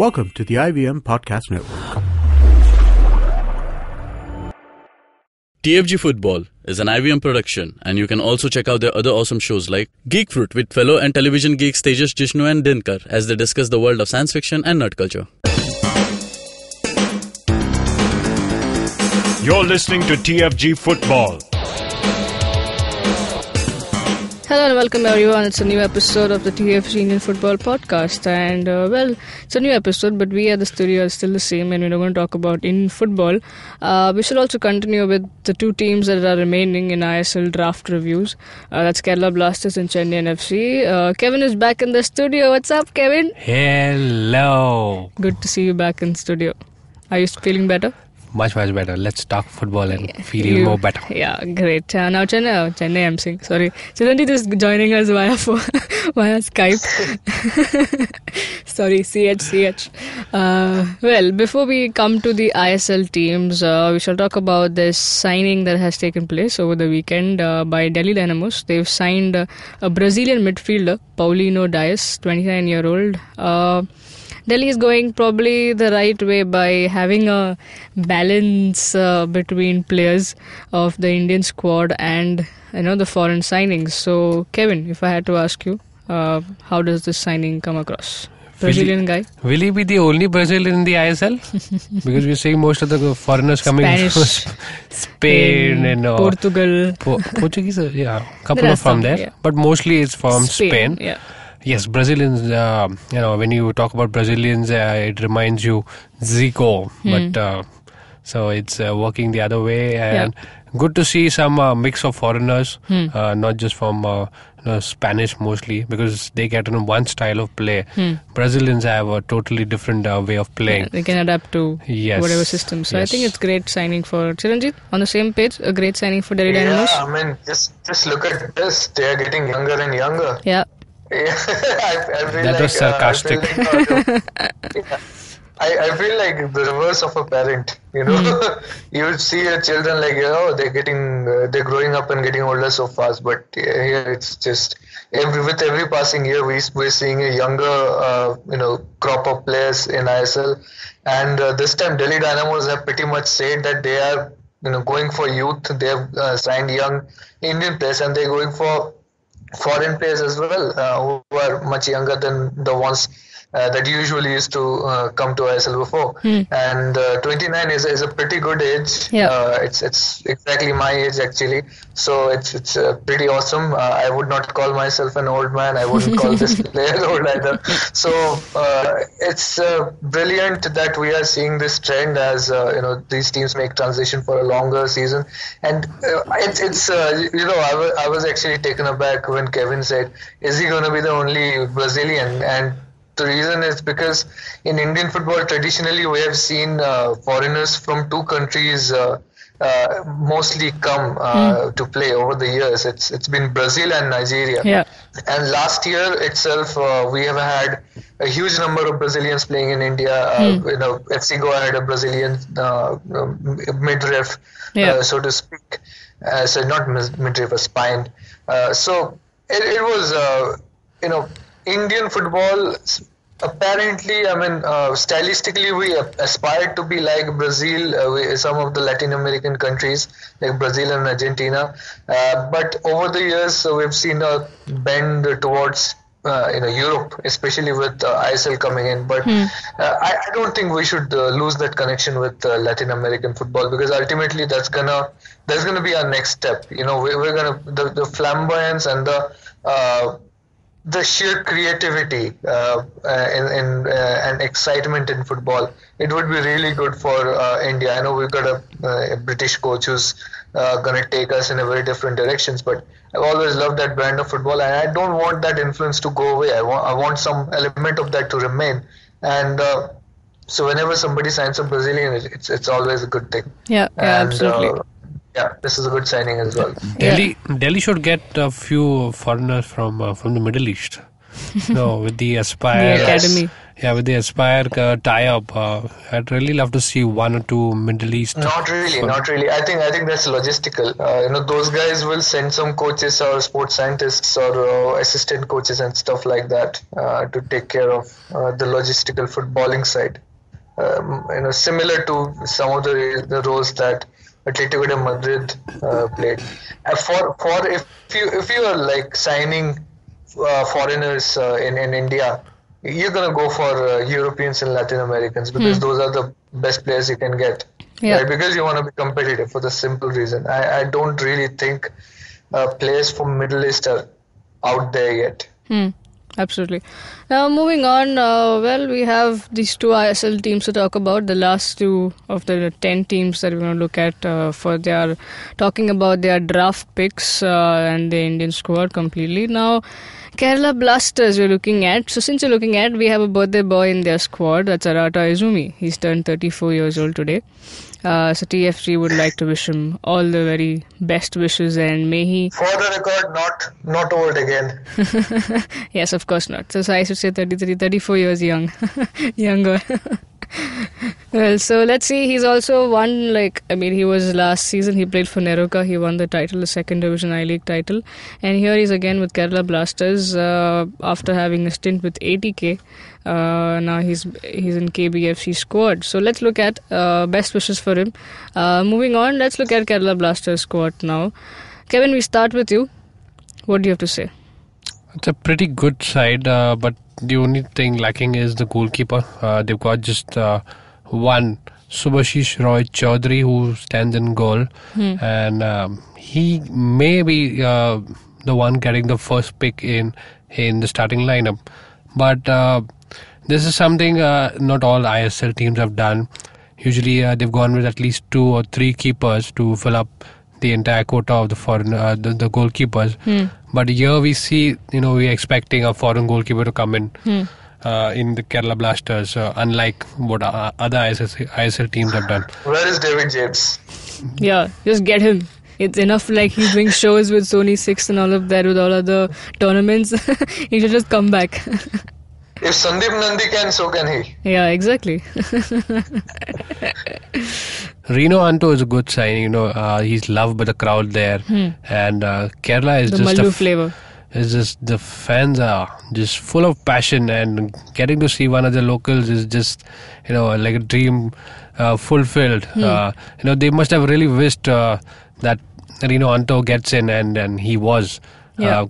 Welcome to the IVM Podcast Network. TFG Football is an IVM production, and you can also check out their other awesome shows like Geek Fruit with fellow and television geeks Tejas, Jishnu and Dinkar as they discuss the world of science fiction and nerd culture. You're listening to TFG Football. Hello and welcome everyone. It's a new episode of the TFG Indian Football Podcast, and it's a new episode, but we at the studio are still the same, and we're going to talk about Indian football. We should also continue with the two teams that are remaining in ISL draft reviews. That's Kerala Blasters and Chennaiyin FC. Kevin is back in the studio. What's up, Kevin? Hello. Good to see you back in studio. Are you feeling better? Much better. Let's talk football and feel more better. Yeah, great. Now Chennai, I'm saying. Sorry. Chiranjit is joining us via Skype. Sorry, CH. Well, before we come to the ISL teams, we shall talk about this signing that has taken place over the weekend by Delhi Dynamos. They've signed a Brazilian midfielder, Paulinho Dias, 29-year-old. Delhi is going probably the right way by having a balance between players of the Indian squad and the foreign signings. So, Kevin, if I had to ask you, how does this signing come across? Brazilian guy? Will he be the only Brazilian in the ISL? Because we're seeing most of the foreigners coming from Spain and Portugal. Portuguese, yeah, a couple of from there, but mostly it's from Spain. Yeah. Yes, Brazilians, when you talk about Brazilians, it reminds you Zico. But so it's working the other way. And good to see some mix of foreigners, not just from Spanish mostly, because they get one style of play. Brazilians have a totally different way of playing. Yeah, they can adapt to whatever system. So I think it's great signing for Chiranjit. On the same page, a great signing for Delhi Dynamos. Yeah, I mean, just look at this. They are getting younger and younger. Yeah. I feel that was sarcastic. I feel like the reverse of a parent. You would see your children they're growing up and getting older so fast. But here it's just with every passing year we're seeing a younger crop of players in ISL. And this time Delhi Dynamos have pretty much said that they are going for youth. They have signed young Indian players, and they're going for foreign players as well, who are much younger than the ones that usually used to come to ISL before. And 29 is a pretty good age. It's exactly my age actually, so it's pretty awesome. I would not call myself an old man. I wouldn't call this player old either. So it's brilliant that we are seeing this trend as these teams make transition for a longer season. And I was actually taken aback when Kevin said, is he going to be the only Brazilian? And the reason is because in Indian football, traditionally, we have seen foreigners from two countries mostly come to play over the years. It's been Brazil and Nigeria. Yeah. And last year itself, we have had a huge number of Brazilians playing in India. FC Goa had a Brazilian midref, so to speak. So not midref, a spine. So it was, Indian football, apparently, stylistically, we aspire to be like Brazil, some of the Latin American countries like Brazil and Argentina. But over the years, we've seen a bend towards Europe, especially with ISL coming in. But I don't think we should lose that connection with Latin American football, because ultimately that's gonna be our next step. We're gonna the flamboyance and the sheer creativity and excitement in football. It would be really good for India. I know we've got a British coach who's going to take us in a very different directions, but I've always loved that brand of football, and I don't want that influence to go away. I want some element of that to remain. And so whenever somebody signs a Brazilian, it's always a good thing. Yeah, absolutely. This is a good signing as well. Delhi should get a few foreigners from the Middle East. with the Aspire. The academy. Yeah, with the Aspire tie-up, I'd really love to see one or two Middle East. Not really. I think that's logistical. Those guys will send some coaches or sports scientists or assistant coaches and stuff like that to take care of the logistical footballing side. Similar to some of the roles that Atletico de Madrid played. For if you are like signing foreigners in India, you're gonna go for Europeans and Latin Americans because those are the best players you can get. Yeah. Right? Because you want to be competitive for the simple reason. I don't really think players from Middle East are out there yet. Absolutely. Now, moving on, we have these two ISL teams to talk about. The last two of the 10 teams that we're going to look at talking about their draft picks and the Indian squad completely. Now, Kerala Blasters we're looking at. So since you're looking at, we have a birthday boy in their squad. That's Arata Izumi. He's turned 34 years old today. So TFG would like to wish him all the very best wishes, and may he... For the record, not old again. Yes, of course not. So I should say 34 years younger. Well, so let's see. He's also won, he was last season, he played for Neroka. He won the title, the second division I-League title. And here he's again with Kerala Blasters after having a stint with ATK. Now he's in KBFC squad. So let's look at best wishes for him. Moving on, let's look at Kerala Blasters squad now. Kevin, we start with you. What do you have to say? It's a pretty good side, but the only thing lacking is the goalkeeper. They've got just one, Subhashish Roy Chaudhary, who stands in goal, and he may be the one getting the first pick in the starting lineup. But this is something not all ISL teams have done. Usually they've gone with at least 2 or 3 keepers to fill up the entire quota of the foreign the goalkeepers. But here we see, we're expecting a foreign goalkeeper to come in the Kerala Blasters, unlike what other ISL teams have done. Where is David James? Yeah, just get him. It's enough like he's doing shows with Sony 6 and all of that, with all other tournaments. He should just come back. If Sandeep Nandi can, so can he. Yeah, exactly. Rino Anto is a good sign. He's loved by the crowd there, and Kerala is The just Mallu flavor. It's just the fans are just full of passion, and getting to see one of the locals is just like a dream fulfilled. They must have really wished that Rino Anto gets in, and he was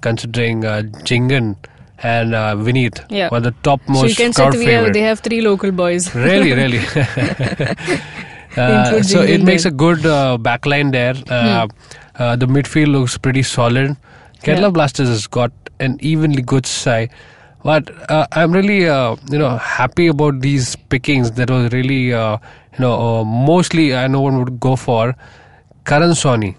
considering Jingan and Vineet were the topmost so you can crowd say favorite. they have 3 local boys. Really. So it makes a good backline there. The midfield looks pretty solid. Kerala Blasters has got an evenly good side. But I'm really happy about these pickings. That was really mostly I know one would go for Karan Soni.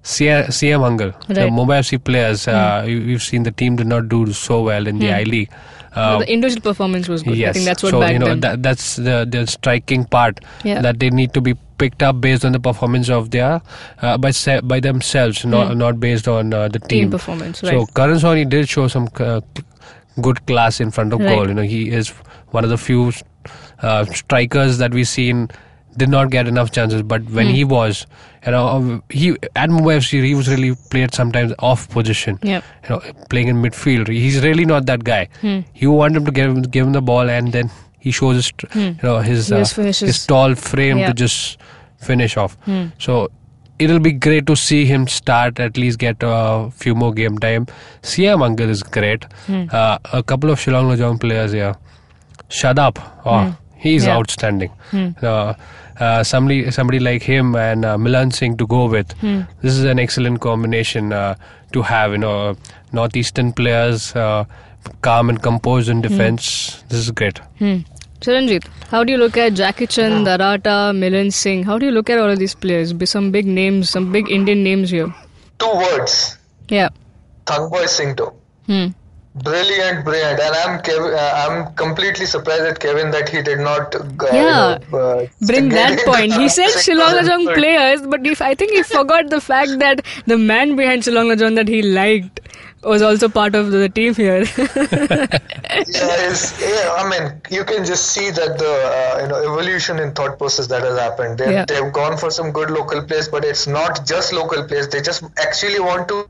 CM Hangal, the Mumbai FC players, we've seen the team did not do so well in the I-League. The individual performance was good. Yes. I think that's what backed them. That's the striking part, that they need to be picked up based on the performance of their by themselves, not based on the team performance. Right. So Karan Soni did show some good class in front of goal. He is one of the few strikers that we've seen did not get enough chances, but when he was, he at Mumbai FC, he was really played sometimes off position. Playing in midfield. He's really not that guy. You want him to give him the ball, and then he shows his tall frame to just finish off. So it'll be great to see him start, at least get a few more game time. CM Angal is great. A couple of Shillong Lajong players here. Shadab. He's outstanding. Somebody like him and Milan Singh to go with. This is an excellent combination to have. Northeastern players, calm and composed in defense. This is great. Chiranjit, how do you look at Jackie Chan, Darata, Milan Singh? How do you look at all of these players? Some big names, some big Indian names here. 2 words. Yeah. Thangboy Singto. Brilliant, and I'm completely surprised at Kevin that he did not bring that point. He said Shillong Lajong players, but I think he forgot the fact that the man behind Shillong Lajong that he liked was also part of the team here. I mean, you can just see that the evolution in thought process that has happened. They've gone for some good local players, but it's not just local players. They just actually want to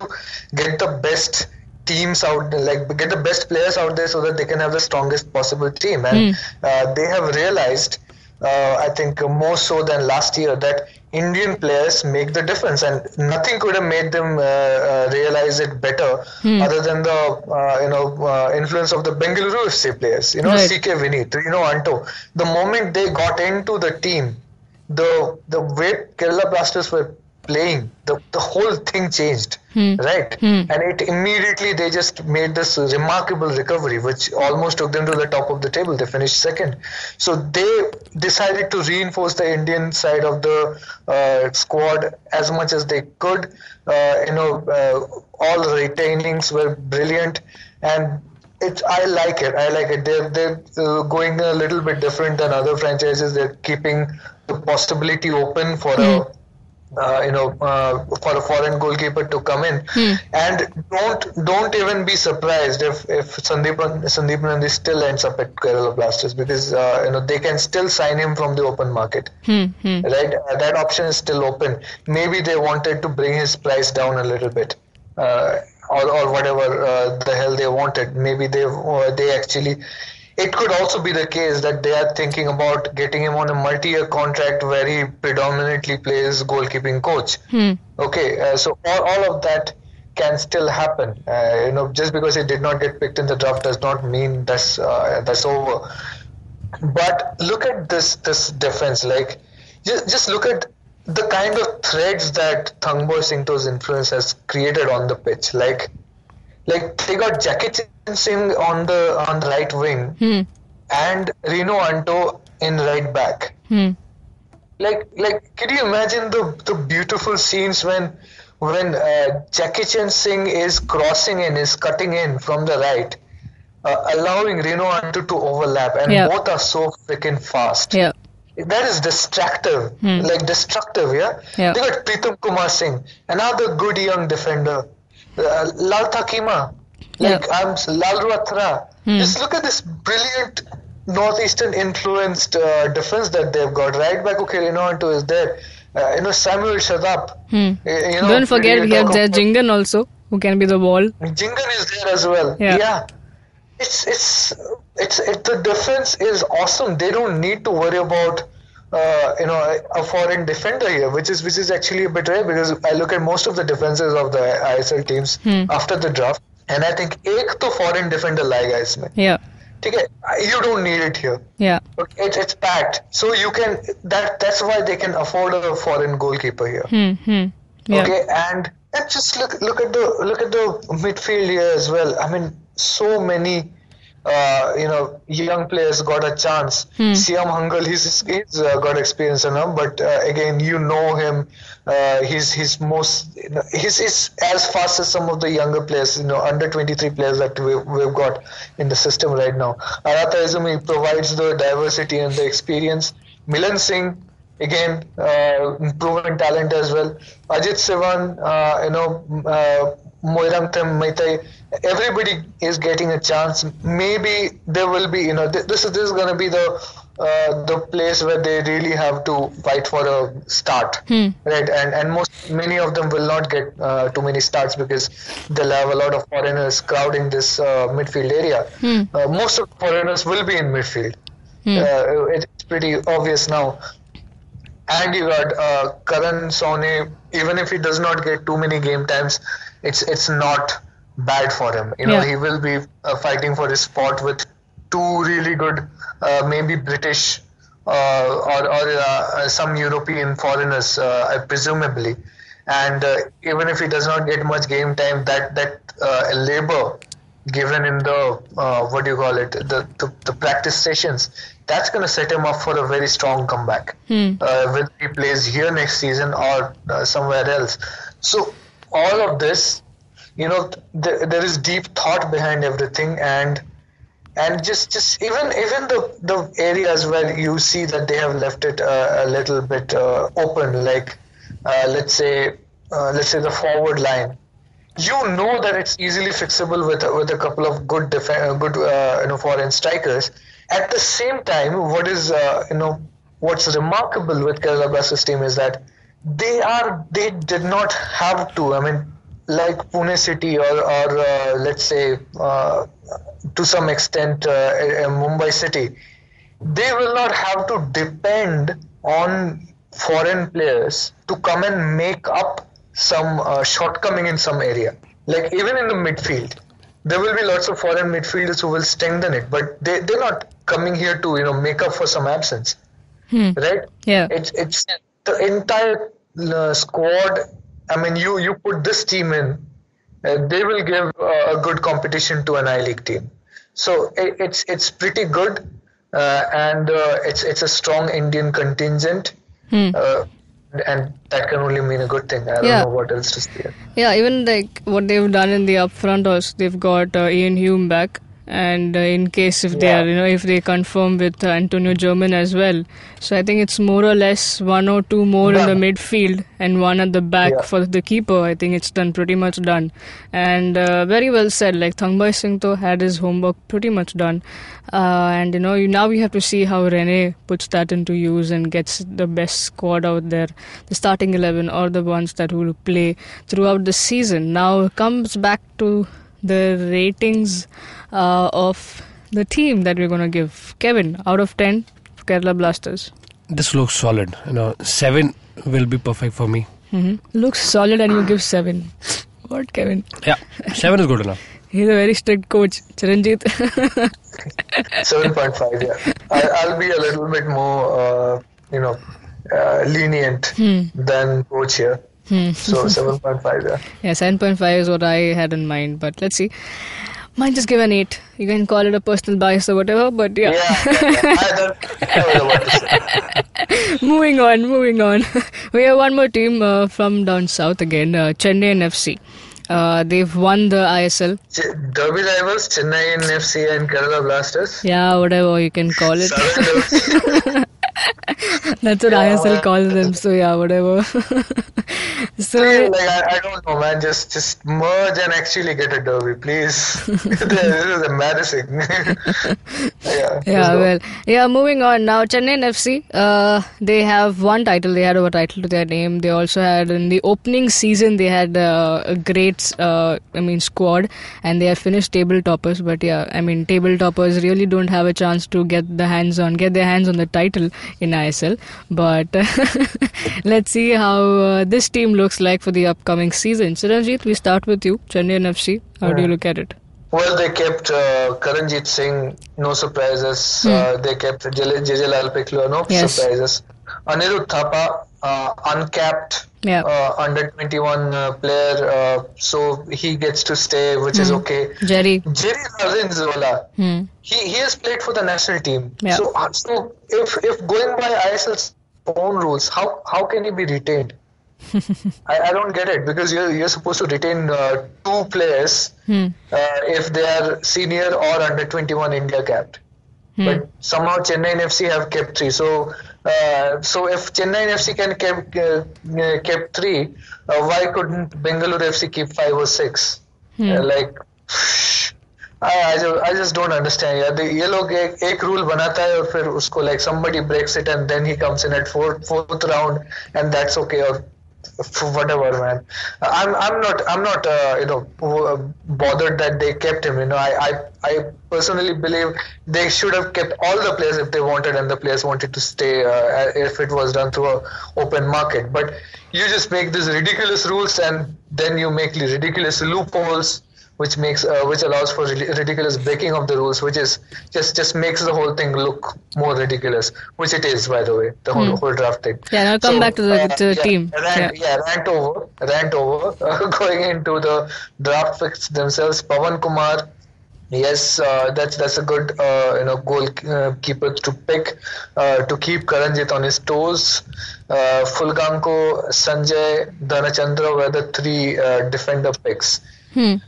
get the best teams out, like get the best players out there so that they can have the strongest possible team. And they have realized, I think more so than last year, that Indian players make the difference, and nothing could have made them realize it better other than the influence of the Bengaluru FC players. Right. CK Vinit, Anto. The moment they got into the team, the way Kerala Blasters were playing, the whole thing changed, right? And it immediately they just made this remarkable recovery, which almost took them to the top of the table. They finished second. So they decided to reinforce the Indian side of the squad as much as they could. All retainings were brilliant, and I like it. They're going a little bit different than other franchises. They're keeping the possibility open for for a foreign goalkeeper to come in, and don't even be surprised if Sandeep Nandi still ends up at Kerala Blasters, because they can still sign him from the open market, right? That option is still open. Maybe they wanted to bring his price down a little bit, or whatever the hell they wanted. Maybe they actually. It could also be the case that they are thinking about getting him on a multi-year contract where he predominantly plays goalkeeping coach. Okay, so all of that can still happen. Just because he did not get picked in the draft does not mean that's over. But look at this defense. Like, just look at the kind of threads that Thangboy Singto's influence has created on the pitch. Like they got Jackie Singh on the right wing and Rino Anto in right back. Like, can you imagine the beautiful scenes when Jackie Singh is crossing in, is cutting in from the right, allowing Rino Anto to overlap, and both are so freaking fast. Yeah. That is destructive. They got Pritam Kumar Singh, another good young defender. Lal Takima, Lal Ruatra. Just look at this brilliant northeastern influenced defense that they've got. Right back, Rino Anto is there. Samuel Shadap. Don't forget we have Jingan also, who can be the ball. Jingan is there as well. Yeah. It's the defense is awesome. They don't need to worry about a foreign defender here, which is actually a bit rare, because I look at most of the defenses of the ISL teams after the draft, and I think एक तो foreign defender लाएगा इसमें. Yeah. ठीक है, you don't need it here. Yeah. Okay, it's packed, so you can that's why they can afford a foreign goalkeeper here. Yeah. Okay, and just look at the midfield here as well. I mean, so many. Young players got a chance. Siam Hangal, he's got experience enough, but again, him. He's as fast as some of the younger players, under 23 players that we've got in the system right now. Aratha Izumi provides the diversity and the experience. Milan Singh, again, proven talent as well. Ajit Sivan, Moirang Them Maitai, everybody is getting a chance. Maybe there will be, this is going to be the place where they really have to fight for a start, right? And many of them will not get too many starts, because they'll have a lot of foreigners crowding this midfield area. Most of the foreigners will be in midfield. It's pretty obvious now. And you got Karan Sone. Even if he does not get too many game times, it's not bad for him. He will be fighting for his spot with two really good, maybe British or some European foreigners, presumably. And even if he does not get much game time, that labor given in the the practice sessions, that's going to set him up for a very strong comeback. Whether he plays here next season or somewhere else. So all of this, there is deep thought behind everything, and just even the areas where you see that they have left it a little bit open, like let's say the forward line. you know that it's easily fixable with a couple of good foreign strikers. At the same time, what's remarkable with Kerala Blasters team is that they did not have to. I mean, like Pune City or let's say to some extent Mumbai City, they will not have to depend on foreign players to come and make up some shortcoming in some area. Like even in the midfield, there will be lots of foreign midfielders who will strengthen it, but they're not coming here to make up for some absence, right? Yeah. It's the entire squad. I mean, you put this team in, they will give a good competition to an I-League team. So it's pretty good, and it's a strong Indian contingent. And that can only mean a good thing. I don't know what else to say. Yeah, even like what they've done in the upfront also, they've got Ian Hume back, and in case if they are, if they confirm with Antonio German as well, so I think it's more or less one or two more in the midfield and one at the back for the keeper. I think it's pretty much done, and very well said. Like Thangbai Singh though had his homework pretty much done, and now we have to see how Rene puts that into use and gets the best squad out there, the starting 11 or the ones that will play throughout the season. Now comes back to the ratings of the team that we're going to give. Kevin, out of 10 for Kerala Blasters. This looks solid. 7 will be perfect for me. Looks solid and you give 7. What, Kevin? Yeah, 7 is good enough. He's a very strict coach. Chiranjit. 7.5, yeah. I'll be a little bit more, lenient than coach here. So 7.5, yeah. Yeah, 7.5 is what I had in mind, but let's see. Might just give an 8. You can call it a personal bias or whatever, but yeah. I don't know what to say. Moving on. We have one more team from down south again, Chennaiyin FC. They've won the ISL. Derby rivals, Chennaiyin FC and Kerala Blasters. Yeah, whatever you can call it. That's what ISL calls them, so yeah, whatever. So I don't know, man. Just merge and actually get a derby, please. This is embarrassing. Moving on now. Chennaiyin FC, they have one title. They had a title to their name. They also had in the opening season they had a great squad, and they have finished table toppers. But table toppers really don't have a chance to get their hands on the title in ISL. But let's see how this team looks like for the upcoming season. Chiranjit, we start with you. Chennaiyin FC, how do you look at it? Well, they kept Karanjit Singh, no surprises. They kept JJ Lal Piklu, no surprises. Anirudh Thapa, uncapped under 21 player, so he gets to stay, which is okay. Jerry Larinzola, he has played for the national team. Yeah. So if going by ISL's own rules, how can he be retained? I don't get it, because you're supposed to retain 2 players if they are senior or under 21 India capped. But somehow Chennaiyin FC have kept 3. So if Chennaiyin FC can kept 3, why couldn't Bengaluru FC keep 5 or 6? I just don't understand. ये लोग एक rule बनाता है और फिर उसको somebody breaks it and then he comes in at fourth round and that's okay, or whatever, man. I'm not bothered that they kept him. I personally believe they should have kept all the players if they wanted, and the players wanted to stay if it was done through an open market. But you just make these ridiculous rules and then you make ridiculous loopholes, which allows for ridiculous breaking of the rules, which is just makes the whole thing look more ridiculous, which it is, by the way, the whole draft thing. Yeah, now come back to the team. Rant over. Going into the draft picks themselves, Pawan Kumar. Yes, that's a good goalkeeper to pick to keep Karanjit on his toes. Fulganko, Sanjay, Dhanachandra were the 3 defender picks.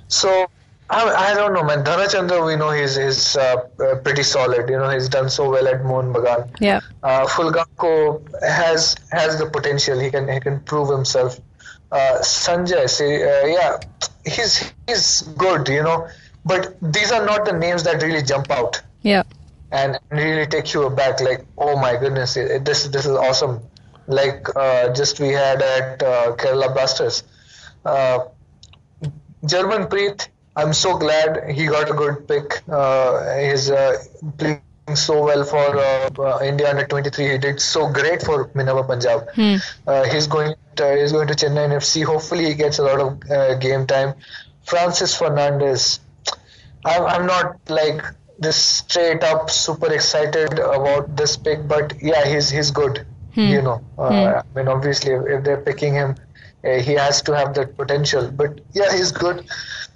So I don't know, man. Dhanachandra, we know he's pretty solid. He's done so well at Mohun Bagan. Yeah. Fulganko has the potential. He can prove himself. Sanjay, he's good, but these are not the names that really jump out Yeah. and really take you aback. Like, oh my goodness, this is awesome. Like just we had at Kerala Blasters, German Preet. I'm so glad he got a good pick. He's playing so well for India under 23. He did so great for Minerva Punjab. He's going to Chennaiyin FC. Hopefully, he gets a lot of game time. Francis Fernandez. I'm not like this straight up super excited about this pick, but yeah, he's good. I mean, obviously, if they're picking him, he has to have that potential. But yeah, he's good.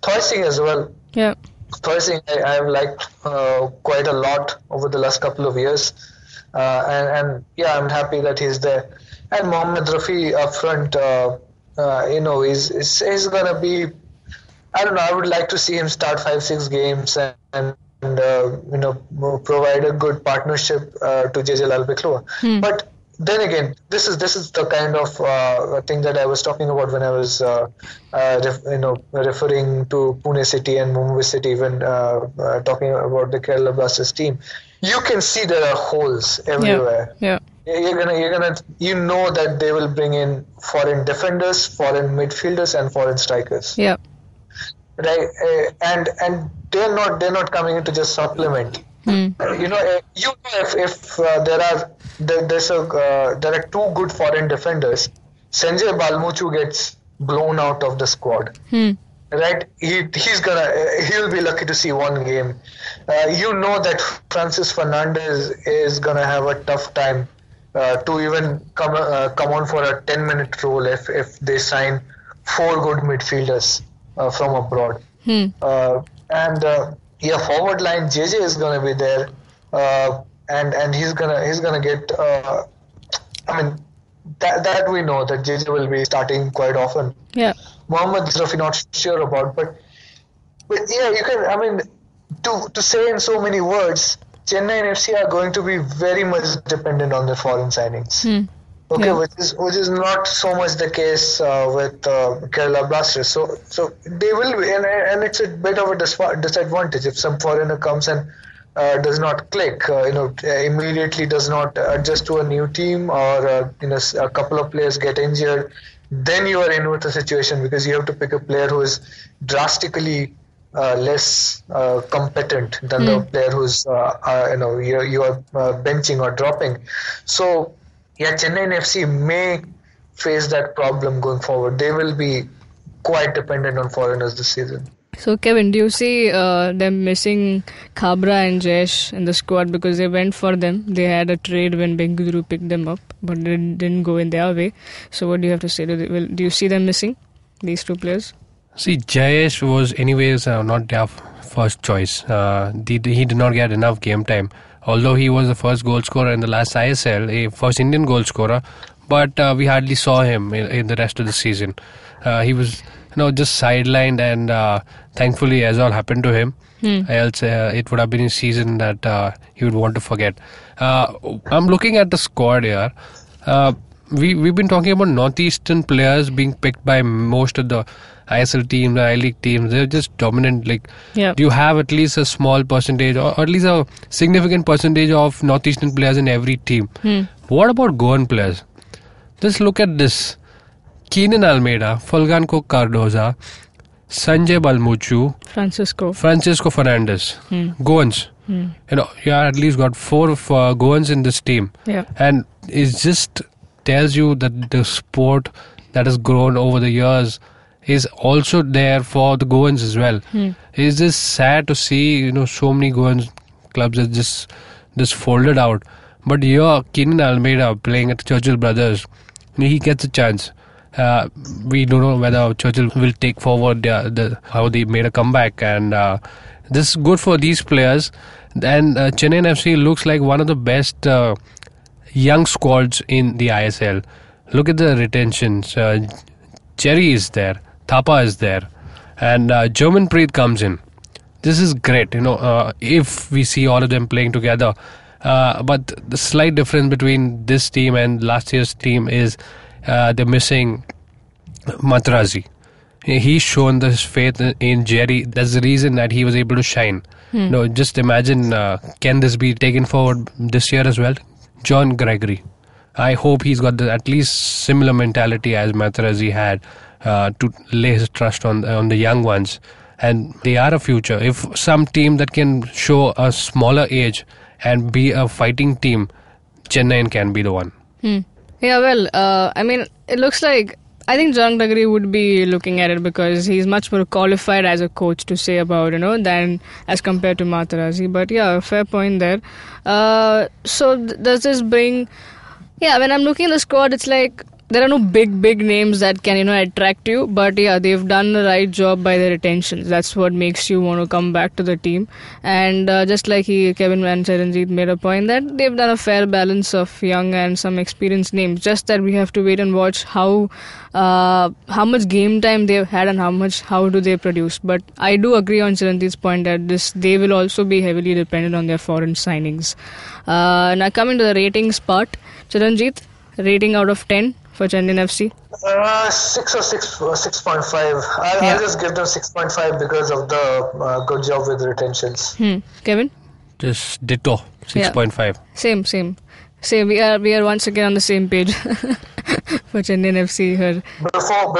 Thorsing as well. Yeah. Thorsing I have liked quite a lot over the last couple of years, and yeah, I'm happy that he's there. And Mohammad Rafi up front, he's gonna be. I don't know. I would like to see him start 5-6 games and provide a good partnership to JJ Lal Bikloa. But then again, this is the kind of thing that I was talking about when I was referring to Pune City and Mumbai City when talking about the Kerala Blasters team. You can see there are holes everywhere. Yeah. You're gonna that they will bring in foreign defenders, foreign midfielders, and foreign strikers. Yeah. Right, and they're not coming in to just supplement. If there are two good foreign defenders, Sanjay Balmuchu gets blown out of the squad. Right, he'll be lucky to see one game. That Francis Fernandez is gonna have a tough time to even come on for a 10-minute role if they sign 4 good midfielders from abroad. Forward line JJ is gonna be there, and he's gonna get. That we know that JJ will be starting quite often. Yeah. Mohammad Rafi not sure about, but yeah, you can. I mean, to say in so many words, Chennaiyin FC are going to be very much dependent on their foreign signings. Okay, which is not so much the case with Kerala Blasters. So they will be, and it's a bit of a disadvantage if some foreigner comes and does not click, immediately does not adjust to a new team, or a couple of players get injured. Then you are in with a situation because you have to pick a player who is drastically less competent than the player who's you are benching or dropping. So. Yeah, Chennaiyin FC may face that problem going forward. They will be quite dependent on foreigners this season. So, Kevin, do you see them missing Khabra and Jayesh in the squad because they went for them? They had a trade when Bengaluru picked them up, but it didn't go in their way. So, what do you have to say? Do you see them missing, these 2 players? See, Jayesh was anyways not their first choice. He did not get enough game time. Although he was the first goal scorer in the last ISL, a first Indian goal scorer, but we hardly saw him in the rest of the season. He was, just sidelined, and thankfully, as all happened to him, else it would have been a season that he would want to forget. I'm looking at the squad here. We've been talking about northeastern players being picked by most of the ISL teams, the I-League teams. They're just dominant. Do you have at least a small percentage or at least a significant percentage of northeastern players in every team? What about Goan players? Just look at this. Keenan Almeida, Fulgencio Cardoza, Sanjay Balmuchu, Francisco Fernandez. Goans. You at least got 4 of Goans in this team. Yeah. And it just tells you that the sport that has grown over the years is also there for the Goans as well. It's just sad to see, so many Goans clubs that just folded out. But here, Keenan Almeida playing at Churchill Brothers, he gets a chance. We don't know whether Churchill will take forward how they made a comeback, and this is good for these players. And Chennaiyin FC looks like one of the best young squads in the ISL. Look at the retentions. Cherry is there. Thapa is there, and German Preet comes in. This is great, if we see all of them playing together. But the slight difference between this team and last year's team is they're missing Materazzi. He's shown this faith in Jerry. That's the reason that he was able to shine. No, just imagine, can this be taken forward this year as well? John Gregory. I hope he's got at least similar mentality as Materazzi had, to lay his trust on the young ones. And they are a future. If some team that can show a smaller age and be a fighting team, Chennaiyin can be the one. Yeah, well, I mean, it looks like I think John Gregory would be looking at it because he's much more qualified as a coach to say about, than as compared to Materazzi. But yeah, fair point there. Does this bring... Yeah, when I'm looking at the squad, it's like there are no big names that can, attract you. But yeah, they've done the right job by their retentions. That's what makes you want to come back to the team. And just like Kevin and Charanjit made a point that they've done a fair balance of young and some experienced names. Just that we have to wait and watch how much game time they've had and how do they produce. But I do agree on Charanjit's point that they will also be heavily dependent on their foreign signings. Now coming to the ratings part, Charanjit, rating out of 10 for Chennaiyin FC? 6 or 6.5. I'll just give them 6.5 because of the good job with retentions. Kevin? Just ditto, 6.5. Same. We are once again on the same page for Chennaiyin FC here. Before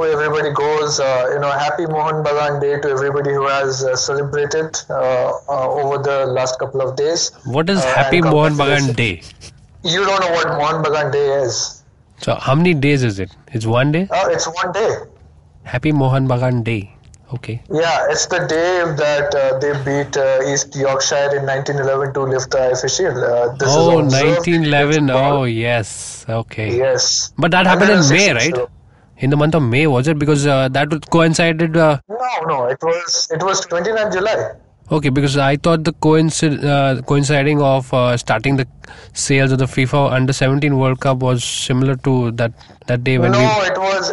everybody goes, happy Mohan Bagan Day to everybody who has celebrated over the last couple of days. What is Happy Mohan Bagan Day? You don't know what Mohan Bagan Day is. So how many days is it? It's one day? It's one day. Happy Mohan Bagan Day. Okay. Yeah, it's the day that they beat East Yorkshire in 1911 to lift the IFSC. 1911. Oh, yes. Okay. Yes. But that happened in May, right? In the month of May, was it? Because that coincided... No. It was 29th July. Okay, because I thought the coinciding of starting the sales of the FIFA Under-17 World Cup was similar to that day when it was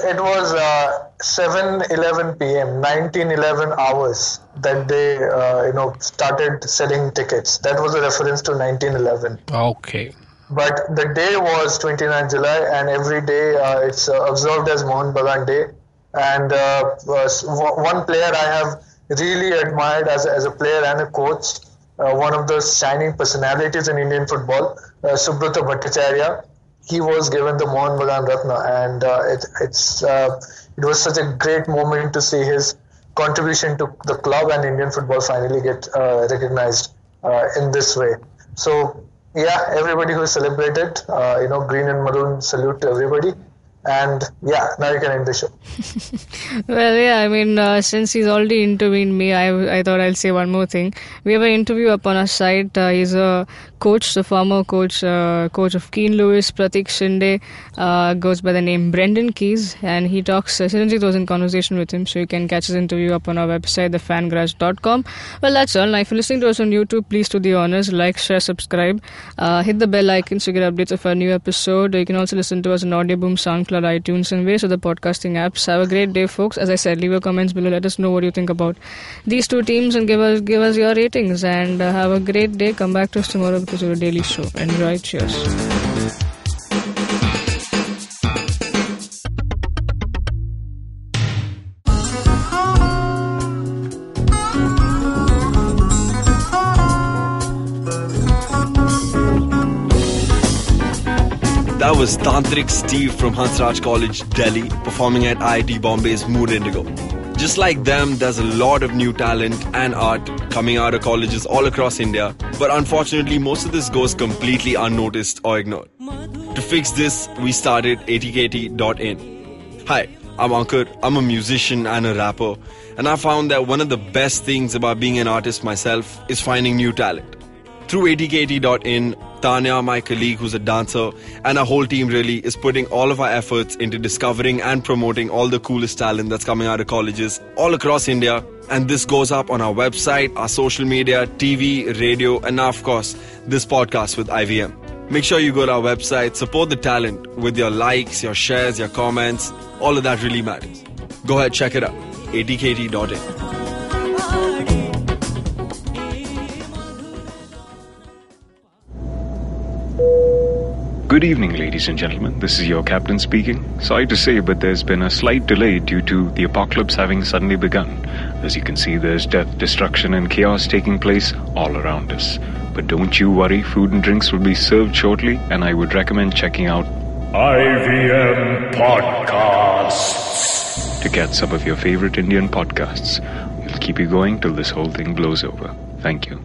7:11 p.m. 1911 hours that they started selling tickets. That was a reference to 1911. Okay. But the day was 29th July, and every day it's observed as Mohan Bagan Day. And one player I have really admired as a player and a coach, one of the shining personalities in Indian football, Subrata Bhattacharya. He was given the Mohan Bagan Ratna, and it was such a great moment to see his contribution to the club and Indian football finally get recognized in this way. So yeah, everybody who celebrated, green and maroon, salute to everybody. And yeah, now you can end the show. Well, yeah, I mean, since he's already intervened me, I thought I'll say one more thing. We have an interview up on our site. He's a coach, the former coach of Keen Lewis, Pratik Shinde, goes by the name Brendan Keys, and he talks, Chiranjit was in conversation with him, so you can catch his interview up on our website, thefangarage.com. Well, that's all. Now, if you're listening to us on YouTube, please do the honors, like, share, subscribe, hit the bell icon so you get updates of our new episode. You can also listen to us on Audioboom, SoundCloud, iTunes, and various other podcasting apps. Have a great day, folks. As I said, leave your comments below. Let us know what you think about these two teams and give us your ratings. And have a great day. Come back to us tomorrow because we're a daily show. Enjoy. Cheers. That was Tantrik Steve from Hansraj College, Delhi, performing at IIT Bombay's Mood Indigo. Just like them, there's a lot of new talent and art coming out of colleges all across India, but unfortunately most of this goes completely unnoticed or ignored. To fix this, we started ATKT.in. Hi, I'm Ankur, I'm a musician and a rapper, and I found that one of the best things about being an artist myself is finding new talent. Through ATKT.in, Tanya, my colleague who's a dancer, and our whole team really is putting all of our efforts into discovering and promoting all the coolest talent that's coming out of colleges all across India. And this goes up on our website, our social media, TV, radio, and now, of course, this podcast with IVM. Make sure you go to our website, support the talent with your likes, your shares, your comments. All of that really matters. Go ahead, check it out. ATKT.in. Good evening, ladies and gentlemen. This is your captain speaking. Sorry to say, but there's been a slight delay due to the apocalypse having suddenly begun. As you can see, there's death, destruction, and chaos taking place all around us. But don't you worry, food and drinks will be served shortly, and I would recommend checking out IVM Podcasts to get some of your favorite Indian podcasts. We'll keep you going till this whole thing blows over. Thank you.